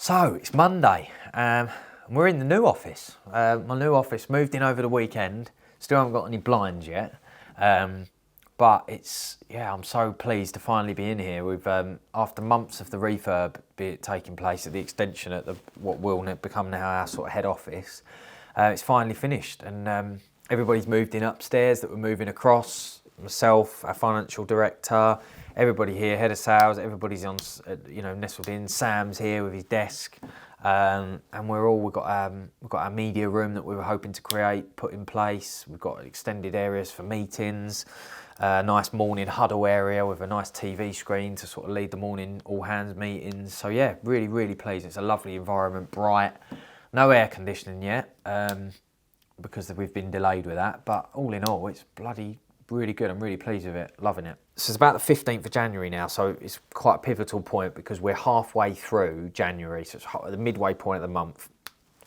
So it's Monday. We're in the new office. My new office moved in over the weekend. Still haven't got any blinds yet. But I'm so pleased to finally be in here. We've after months of the refurb taking place at the extension at what will become now our sort of head office. It's finally finished, and everybody's moved in upstairs that we're moving across. Myself, our financial director, everybody here, head of sales, everybody's on, nestled in. Sam's here with his desk, and we've got our media room that we were hoping to put in place. We've got extended areas for meetings, a nice morning huddle area with a nice TV screen to sort of lead the morning all hands meetings. So yeah, really, really pleased. It's a lovely environment, bright, no air conditioning yet, because we've been delayed with that. But all in all, it's bloody really good. I'm really pleased with it, loving it. So it's about the 15th of January now, so it's quite a pivotal point because we're halfway through January, so it's the midway point of the month.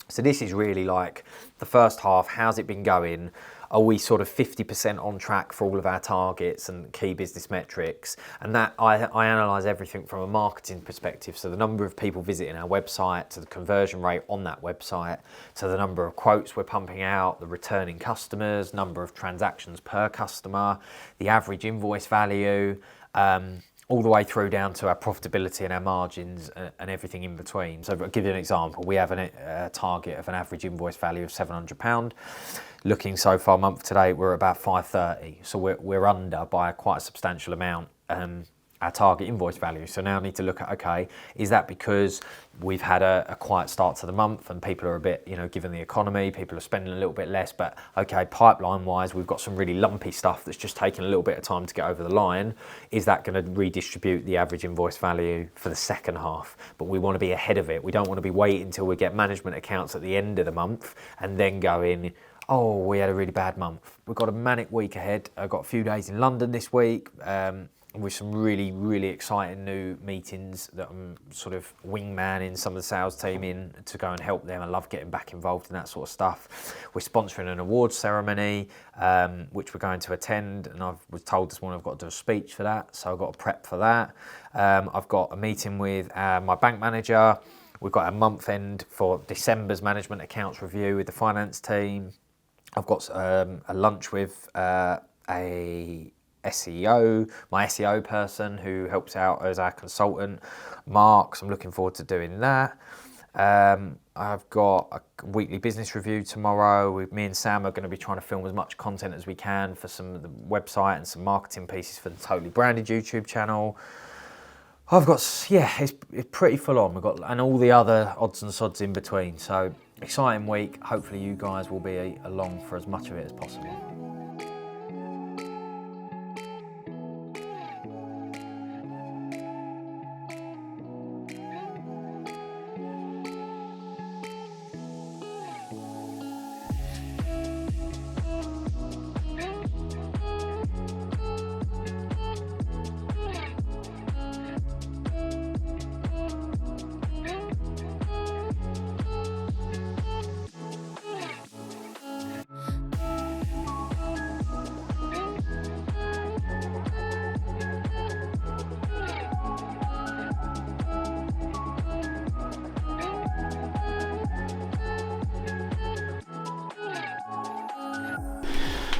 So this is really like the first half. How's it been going? Are we sort of 50% on track for all of our targets and key business metrics? And that I analyse everything from a marketing perspective. So the number of people visiting our website, to the conversion rate on that website, to the number of quotes we're pumping out, the returning customers, number of transactions per customer, the average invoice value, all the way through down to our profitability and our margins and everything in between. So I'll give you an example. We have a target of an average invoice value of £700. Looking so far month to date, we're about 530. So we're under by quite a substantial amount our target invoice value. So now I need to look at, okay, is that because we've had a quiet start to the month and people are a bit, given the economy, people are spending a little bit less, but okay, pipeline wise, we've got some really lumpy stuff that's just taking a little bit of time to get over the line. Is that going to redistribute the average invoice value for the second half? But we want to be ahead of it. We don't want to be waiting until we get management accounts at the end of the month and then going, oh, we had a really bad month. We've got a manic week ahead. I've got a few days in London this week, with some really, really exciting new meetings that I'm sort of wingmanning some of the sales team in to go and help them. I love getting back involved in that sort of stuff. We're sponsoring an awards ceremony, which we're going to attend, and I was told this morning I've got to do a speech for that, so I've got to prep for that. I've got a meeting with my bank manager. We've got a month end for December's management accounts review with the finance team. I've got a lunch with my SEO person who helps out as our consultant, Mark. So I'm looking forward to doing that. I've got a weekly business review tomorrow. Me and Sam are going to be trying to film as much content as we can for some of the website and some marketing pieces for the Totally Branded YouTube channel. I've got, it's pretty full on. We've got, and all the other odds and sods in between. So exciting week. Hopefully you guys will be along for as much of it as possible.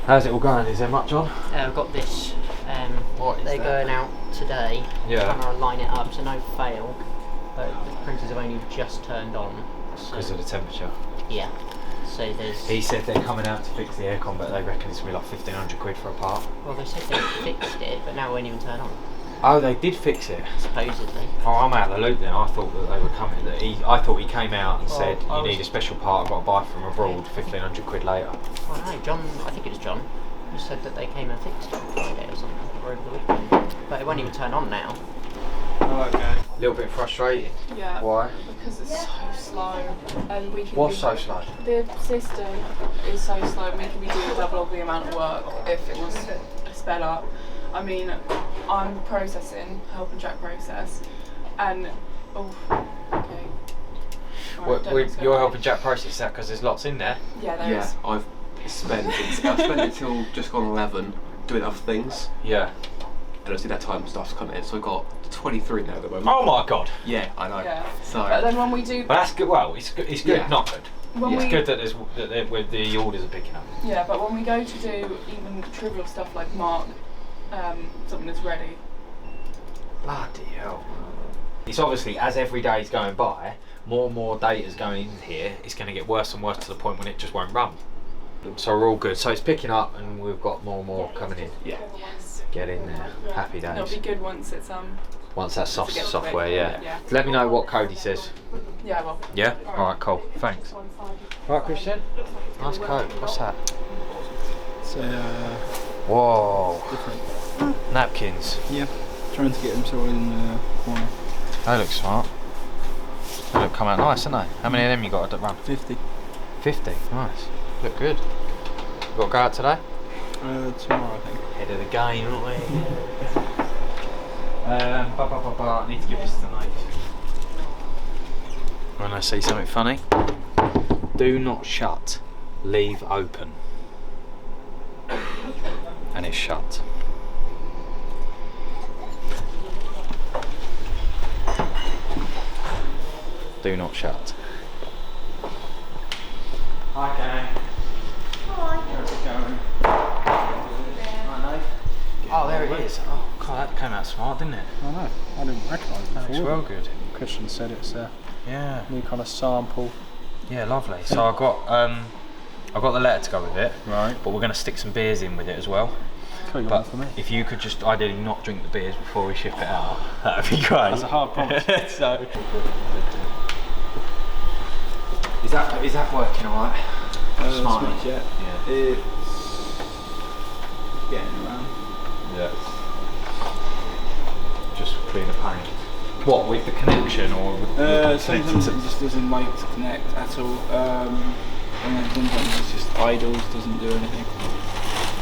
How's it all going? Is there much on? I've got this. They're going out today. Yeah. I'm going to line it up, so no fail. But the printers have only just turned on. Because of the temperature? Yeah. So there's... He said they're coming out to fix the aircon, but they reckon it's going to be like 1,500 quid for a part. Well, they said they fixed it, but now it won't even turn on. Oh, they did fix it? Supposedly. Oh, I'm out of the loop then. I thought that they were coming. I thought he came out and said, you need a special part I've got to buy from abroad, 1,500 quid later. Oh no, John, I think it was John, who said that they came and fixed it on Friday or something, or over the weekend. But it won't even turn on now. Oh, okay. A little bit frustrating. Yeah. Why? Because it's so slow. And we can What's so slow? The system is so slow, and we can be doing double of the amount of work if it was sped up. I mean, I'm processing, helping Jack process, and okay. Right, you're helping Jack process that because there's lots in there. Yeah, there is. I've spent it till just gone 11 doing other things. Yeah. And obviously that time stuff's coming in, so I've got 23 now at the moment. Oh my god. Yeah, I know. Yeah. So. But then when we do, But that's good. Well, it's good. It's good, Yeah. not good. when It's we, good that the orders are picking up. yeah, but when we go to do even trivial stuff like mark something that's ready. Bloody hell. It's obviously, as every day is going by, more and more data's going in here. It's going to get worse and worse to the point when it just won't run. So we're all good. So it's picking up, and we've got more and more coming in. Yeah. Yes. Get in there. Happy It'll days. be good once it's Once that's Once it gets software, quick, yeah. yeah. Let me know what Cody says. yeah, well. Yeah? Alright, cool. Thanks. Alright, Christian. Nice coat. What's that? So, Whoa. different. Napkins. Yeah, trying to get them sorted in the corner. They look smart. They look come out nice, don't they? How many of them you got to run? 50. 50. Nice. Look good. You got to go out today? Tomorrow, I think. Head of the game, aren't we? I need to give this to Nate. When I see something funny, do not shut, leave open. And it's shut. Do not shut. Hi, gang. How's it going? Oh, there it is. Oh, God, that came out smart, didn't it? I know, I didn't recognise it That looks before. well good. Christian said it's a Yeah. new kind of sample. Yeah, lovely. So I got the letter to go with it. Right. But we're going to stick some beers in with it as well. Cool, you got But one for me. if you could just ideally not drink the beers before we ship it out, that'd be great. That's a hard promise. So, is that working alright? Smart. Smart, yeah. Yeah. It's getting around. Yeah. Just clean the paint. What, with the connection or with Sometimes it just doesn't like to connect at all. And then sometimes it's just idles, doesn't do anything.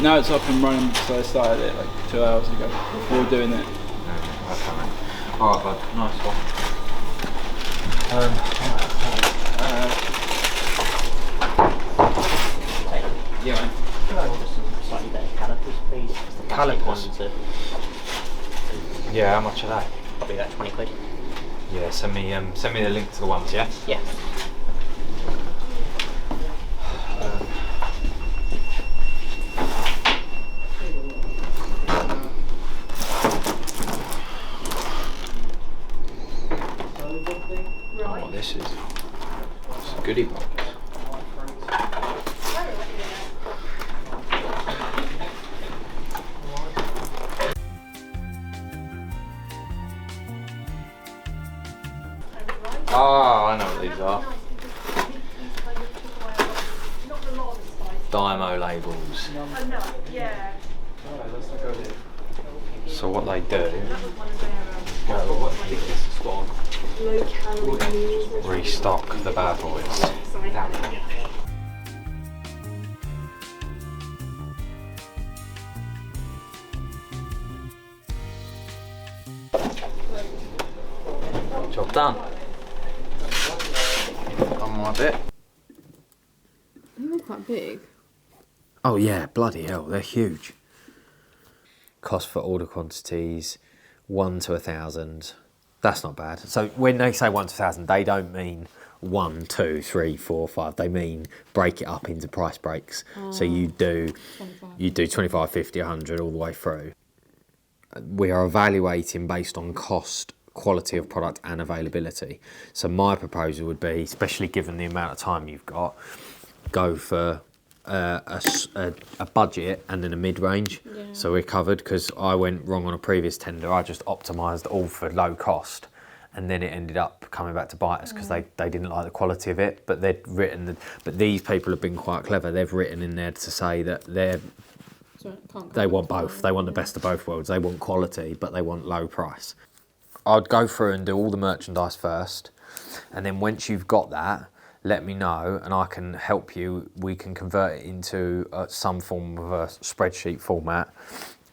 Now it's up and running because I started it like 2 hours ago before doing it. Okay, mate. Alright, bud. Nice one. Yeah, mate. Can I order some slightly better calipers, please? 'Cause the plastic Calipers? ones are Yeah, how much are they? probably about 20 quid. Yeah, send me the link to the ones, yeah? Yeah. Oh, what this is. It's a goodie box. Oh, I know what these are. Dymo labels. So what they do, restock the bad boys. Job done. On my bit. They're quite big. Oh yeah, bloody hell, they're huge. Cost for order quantities, 1 to 1,000. That's not bad. So when they say 1 to 1,000, they don't mean 1, 2, 3, 4, 5. They mean break it up into price breaks. So you do 25, 50, 100 all the way through. We are evaluating based on cost, quality of product and availability. So my proposal would be, especially given the amount of time you've got, go for a budget and then a mid-range. Yeah. So we're covered, because I went wrong on a previous tender. I just optimised all for low cost, and then it ended up coming back to bite us because they didn't like the quality of it. But they'd written, but these people have been quite clever. They've written in there to say that they want both. They want the best of both worlds. They want quality, but they want low price. I'd go through and do all the merchandise first, and then once you've got that, let me know and I can help you. We can convert it into some form of a spreadsheet format,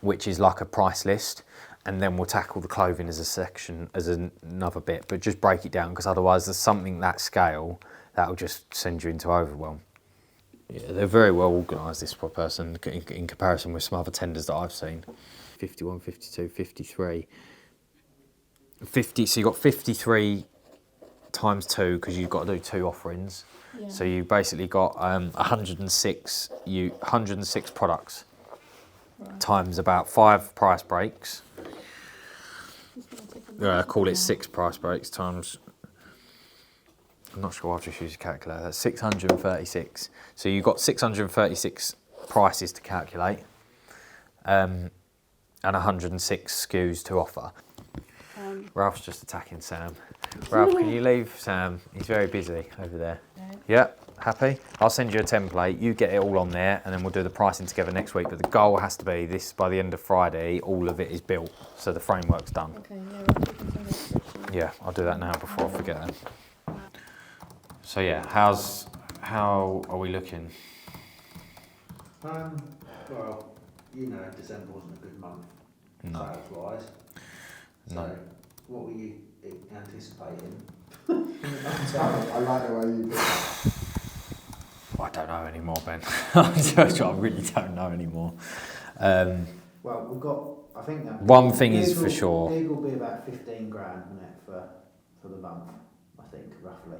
which is like a price list, and then we'll tackle the clothing as a section, as another bit, but just break it down, because otherwise there's something that scale that'll just send you into overwhelm. Yeah, they're very well organised, this person, in comparison with some other tenders that I've seen. 51, 52, 53. 50, so you've got 53 times 2 because you've got to do 2 offerings. Yeah. So you basically got 106 products times about 5 price breaks. Call it 6 price breaks times. I'm not sure. I'll just use a calculator. That's 636. So you've got 636 prices to calculate, and 106 SKUs to offer. Ralph's just attacking Sam. Ralph, can you leave Sam? He's very busy over there. Yeah, happy? I'll send you a template. You get it all on there, and then we'll do the pricing together next week. But the goal has to be this: by the end of Friday, all of it is built, so the framework's done. Okay, yeah. Yeah, I'll do that now before I forget then. So yeah, how are we looking? Well, December wasn't a good month sales-wise. So, No. what were you anticipating? I like the way you did that. I don't know anymore, Ben. I really don't know anymore. Well, we've got, I think that... One thing is for sure. Gig will be about 15 grand net for the month, I think, roughly.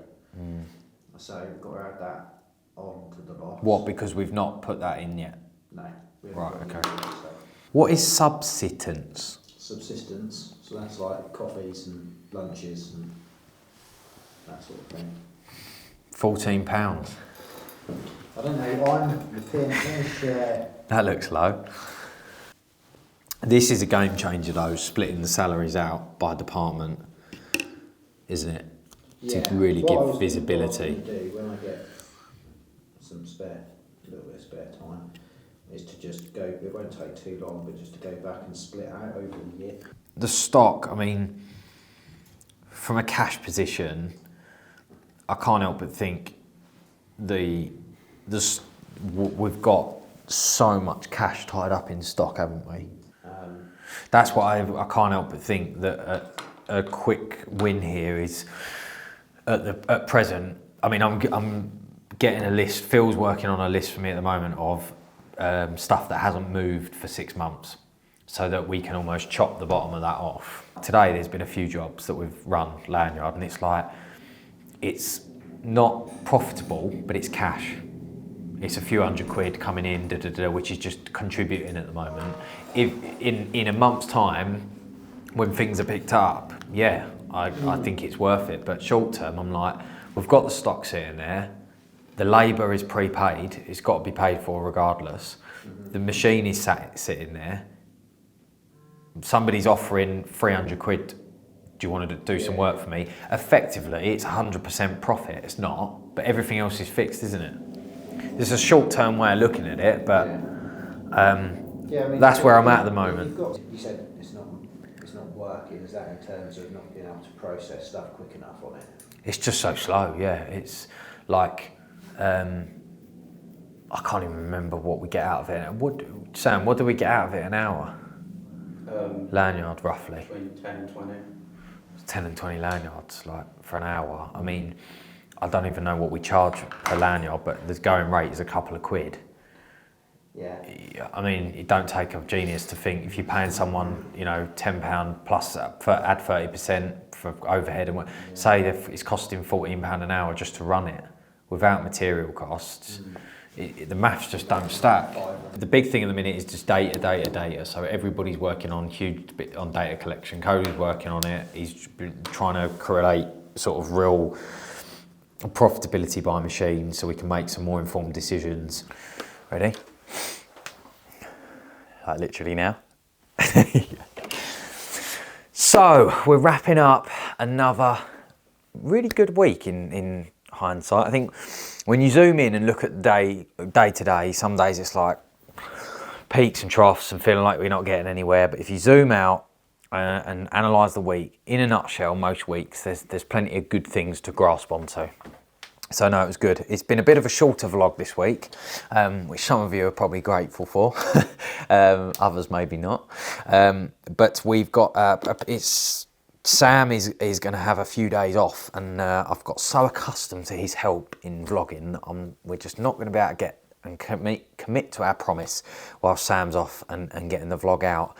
So we've got to add that on to the loss. What, because we've not put that in yet? No. We haven't Right, got okay. any yet, so. What is subsistence? Subsistence, so that's like coffees and lunches and that sort of thing. £14. I don't know, I'm going to share... That looks low. This is a game changer though, splitting the salaries out by department, isn't it? To really give visibility. What I was going to do when I get some a little bit of spare time, is to just go, it won't take too long, but just to go back and split out over the year. The stock, I mean, from a cash position, I can't help but think we've got so much cash tied up in stock, haven't we? That's why I can't help but think that a quick win here is at present. I mean, I'm getting a list. Phil's working on a list for me at the moment of stuff that hasn't moved for 6 months, so that we can almost chop the bottom of that off. Today, there's been a few jobs that we've run lanyard, and it's like it's not profitable, but it's cash. It's a few £100 coming in, which is just contributing at the moment. If in a month's time, when things are picked up, yeah, I think it's worth it. But short term, I'm like, we've got the stock sitting there. The labour is prepaid. It's got to be paid for regardless. The machine is sitting there. Somebody's offering £300. Do you want to do some work for me? Effectively, it's 100% profit. It's not, but everything else is fixed, isn't it? It's a short-term way of looking at it, but that's where I'm at the moment. You said it's not working. Is that in terms of not being able to process stuff quick enough on it? It's just so slow, yeah. It's like, I can't even remember what we get out of it. Sam, what do we get out of it an hour? Lanyard, roughly. Between 10 and 20. 10 and 20 lanyards, like, for an hour. I mean, I don't even know what we charge per lanyard, but the going rate is a couple of quid. Yeah. I mean, it don't take a genius to think if you're paying someone, £10 plus add 30% for overhead and say that it's costing £14 an hour just to run it without material costs. The maths just don't stack. The big thing at the minute is just data. So everybody's working on huge bit on data collection. Cody's working on it. He's trying to create sort of real profitability by machine so we can make some more informed decisions. Ready? Like literally now. So we're wrapping up another really good week in hindsight. I think when you zoom in and look at day to day, some days it's like peaks and troughs and feeling like we're not getting anywhere. But if you zoom out and analyse the week, in a nutshell, most weeks there's plenty of good things to grasp onto. So no, it was good. It's been a bit of a shorter vlog this week, which some of you are probably grateful for, others maybe not. But we've got, Sam is going to have a few days off, and I've got so accustomed to his help in vlogging, we're just not going to be able to get and commit to our promise while Sam's off and getting the vlog out,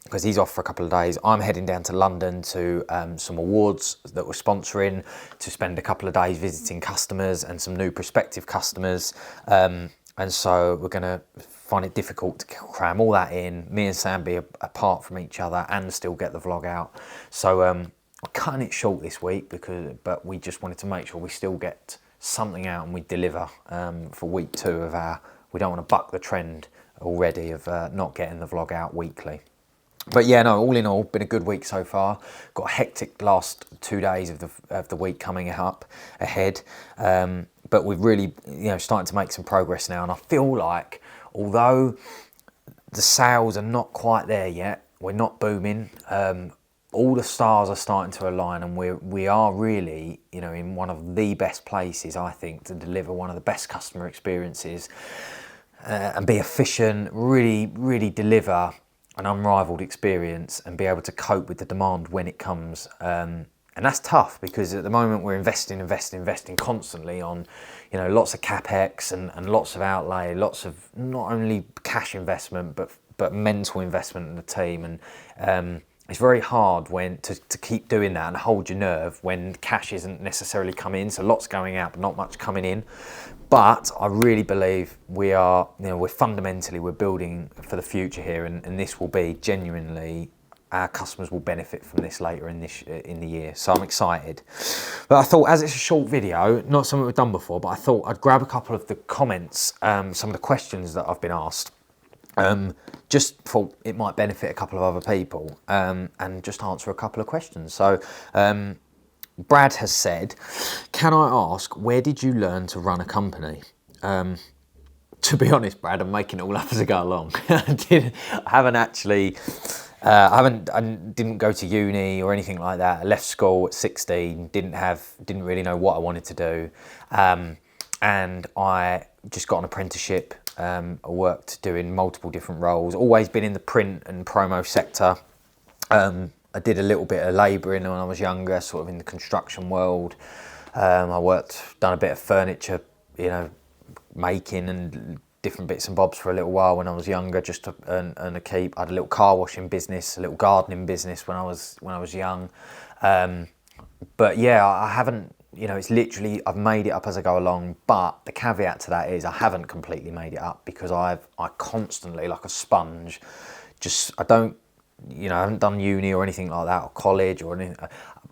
because he's off for a couple of days. I'm heading down to London to some awards that we're sponsoring, to spend a couple of days visiting customers and some new prospective customers. And so we're going to find it difficult to cram all that in, me and Sam be apart from each other and still get the vlog out. So we're cutting it short this week, but we just wanted to make sure we still get something out and we deliver for week 2 of our, we don't want to buck the trend already of not getting the vlog out weekly. But yeah, no, all in all, been a good week so far. Got a hectic last 2 days of the week coming up ahead. But we've really, starting to make some progress now. And I feel like, although the sales are not quite there yet, we're not booming, all the stars are starting to align, and we are really, in one of the best places, I think, to deliver one of the best customer experiences and be efficient, really deliver an unrivaled experience and be able to cope with the demand when it comes. And that's tough, because at the moment we're investing constantly on, lots of capex and lots of outlay, lots of not only cash investment but mental investment in the team, and it's very hard to keep doing that and hold your nerve when cash isn't necessarily coming in. So lots going out, but not much coming in. But I really believe we're building for the future here, and this will be genuinely, our customers will benefit from this later in the year. So I'm excited. But I thought, as it's a short video, not something we've done before, but I thought I'd grab a couple of the comments, some of the questions that I've been asked. Just thought it might benefit a couple of other people, and just answer a couple of questions. So Brad has said, can I ask, where did you learn to run a company? To be honest, Brad, I'm making it all up as I go along. I didn't go to uni or anything like that. I left school at 16, didn't really know what I wanted to do, and I just got an apprenticeship. I worked doing multiple different roles, always been in the print and promo sector. I did a little bit of labouring when I was younger, sort of in the construction world. I done a bit of furniture, making and different bits and bobs for a little while when I was younger, just to earn a keep. I had a little car washing business, a little gardening business when I was young. But yeah, I haven't, it's literally, I've made it up as I go along, but the caveat to that is I haven't completely made it up, because I constantly, like a sponge, I haven't done uni or anything like that, or college or anything.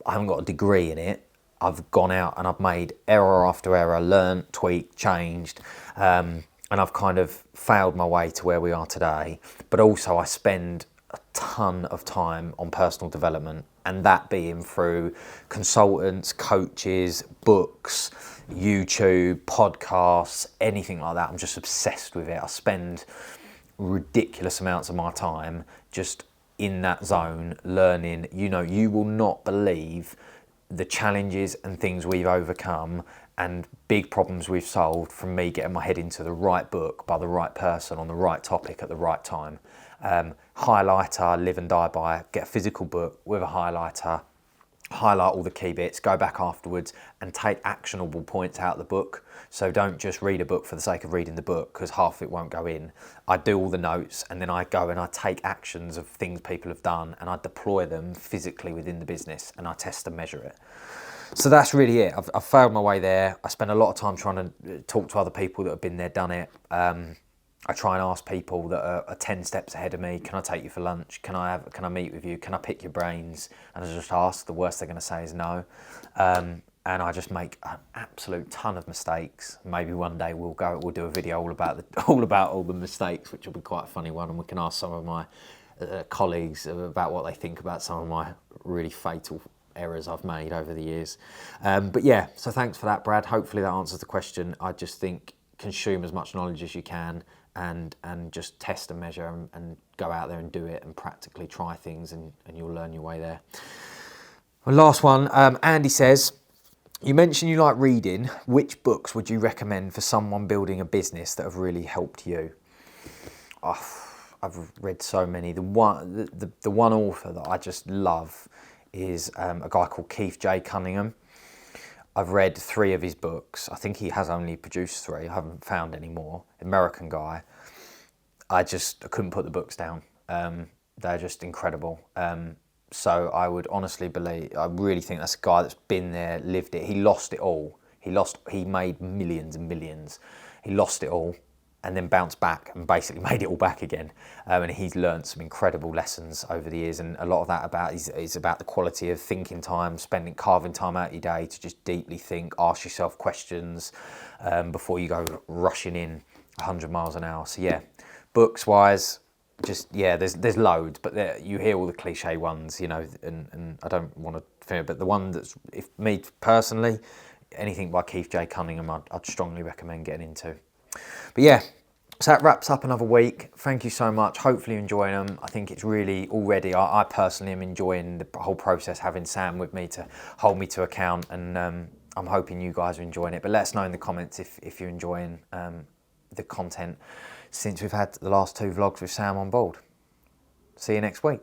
I haven't got a degree in it. I've gone out and I've made error after error, learnt, tweaked, changed, and I've kind of failed my way to where we are today. But also I spend a ton of time on personal development, and that being through consultants, coaches, books, YouTube, podcasts, anything like that. I'm just obsessed with it. I spend ridiculous amounts of my time just in that zone learning. You will not believe the challenges and things we've overcome and big problems we've solved from me getting my head into the right book by the right person on the right topic at the right time. Highlighter, live and die by, get a physical book with a highlighter, highlight all the key bits, go back afterwards and take actionable points out of the book. So don't just read a book for the sake of reading the book, because half of it won't go in. I do all the notes, and then I go and I take actions of things people have done and I deploy them physically within the business, and I test and measure it. So that's really it. I've failed my way there. I spend a lot of time trying to talk to other people that have been there, done it. I try and ask people that are 10 steps ahead of me, can I take you for lunch? Can I meet with you? Can I pick your brains? And I just ask. The worst they're going to say is no. And I just make an absolute ton of mistakes. Maybe one day we'll do a video all about all the mistakes, which will be quite a funny one, and we can ask some of my colleagues about what they think about some of my really fatal errors I've made over the years. But yeah, so thanks for that, Brad. Hopefully that answers the question. I just think consume as much knowledge as you can, and just test and measure and go out there and do it and practically try things, and you'll learn your way there. The last one, Andy says, you mentioned you like reading. Which books would you recommend for someone building a business that have really helped you? Oh, I've read so many. The one author that I just love is a guy called Keith J. Cunningham. I've read 3 of his books. I think he has only produced 3. I haven't found any more. American guy. I couldn't put the books down. They're just incredible. So I would honestly believe, I really think that's a guy that's been there, lived it. He lost it all. He made millions and millions. He lost it all and then bounced back and basically made it all back again. And he's learned some incredible lessons over the years, and a lot of that is about the quality of thinking time, carving time out of your day to just deeply think, ask yourself questions before you go rushing in 100 miles an hour. So yeah, books wise, there's loads, but you hear all the cliche ones, you know, and I don't want to fear, but the one that's, if me personally, anything by Keith J. Cunningham, I'd strongly recommend getting into. But yeah, so that wraps up another week. Thank you so much. Hopefully you're enjoying them. I think it's really already, I personally am enjoying the whole process, having Sam with me to hold me to account, and I'm hoping you guys are enjoying it. But let us know in the comments if you're enjoying the content since we've had the last 2 vlogs with Sam on board. See you next week.